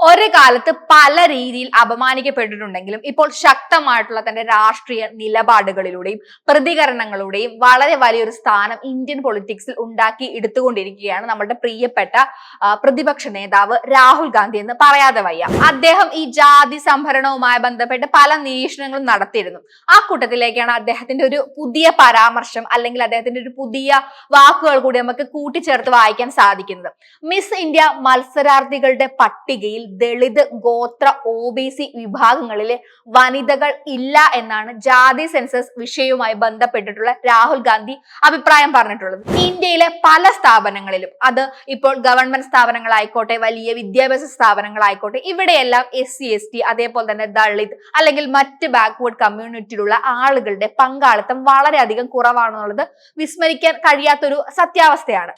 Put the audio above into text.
ഒരു കാലത്ത് പല രീതിയിൽ അപമാനിക്കപ്പെട്ടിട്ടുണ്ടെങ്കിലും ഇപ്പോൾ ശക്തമായിട്ടുള്ള തന്റെ രാഷ്ട്രീയ നിലപാടുകളിലൂടെയും പ്രതികരണങ്ങളുടെയും വളരെ വലിയൊരു സ്ഥാനം ഇന്ത്യൻ പൊളിറ്റിക്സിൽ ഉണ്ടാക്കി എടുത്തുകൊണ്ടിരിക്കുകയാണ് നമ്മുടെ പ്രിയപ്പെട്ട പ്രതിപക്ഷ നേതാവ് രാഹുൽ ഗാന്ധി എന്ന് പറയാതെ വയ്യ. അദ്ദേഹം ഈ ജാതി സംഭരണവുമായി ബന്ധപ്പെട്ട് പല നിരീക്ഷണങ്ങളും നടത്തിയിരുന്നു. ആ കൂട്ടത്തിലേക്കാണ് അദ്ദേഹത്തിന്റെ ഒരു പുതിയ പരാമർശം അല്ലെങ്കിൽ അദ്ദേഹത്തിന്റെ ഒരു പുതിയ വാക്കുകൾ കൂടി നമുക്ക് കൂട്ടിച്ചേർത്ത് വായിക്കാൻ സാധിക്കുന്നത്. മിസ് ഇന്ത്യ മത്സരാർത്ഥികളുടെ പട്ടികയിൽ ദളിത്, ഗോത്ര, OBC വിഭാഗങ്ങളിലെ വനിതകൾ ഇല്ല എന്നാണ് ജാതി സെൻസസ് വിഷയവുമായി ബന്ധപ്പെട്ടിട്ടുള്ള രാഹുൽ ഗാന്ധി അഭിപ്രായം പറഞ്ഞിട്ടുള്ളത്. ഇന്ത്യയിലെ പല സ്ഥാപനങ്ങളിലും, അത് ഇപ്പോൾ ഗവൺമെന്റ് സ്ഥാപനങ്ങളായിക്കോട്ടെ, വലിയ വിദ്യാഭ്യാസ സ്ഥാപനങ്ങളായിക്കോട്ടെ, ഇവിടെയെല്ലാം SC, ST അതേപോലെ തന്നെ ദളിത് അല്ലെങ്കിൽ മറ്റ് ബാക്ക്വേർഡ് കമ്മ്യൂണിറ്റിയിലുള്ള ആളുകളുടെ പങ്കാളിത്തം വളരെയധികം കുറവാണെന്നുള്ളത് വിസ്മരിക്കാൻ കഴിയാത്തൊരു സത്യാവസ്ഥയാണ്.